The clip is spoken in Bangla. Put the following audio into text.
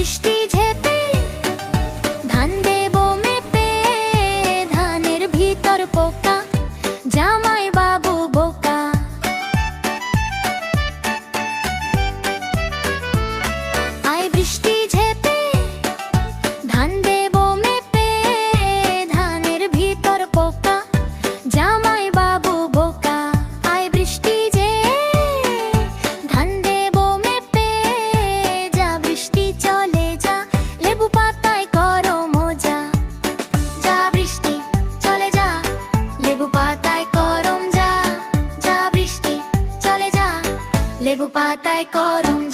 বৃষ্টি ঝেপে ধান দেব মেপে, ধানের ভিতর পোকা জামাই বাবু বোকা। আয় বৃষ্টি ঝেপে ধান দেব মেপে, ধানের ভিতর পোকা জামাই বাবু বোকা। আয় বৃষ্টি যে ধান দেব মেপে, যা বৃষ্টি চলে যা, লেবু পাতায় করো মজা। যা বৃষ্টি চলে যা, লেবু পাতায় করম যা। যা বৃষ্টি চলে যা, লেবু পাতায় করম যা।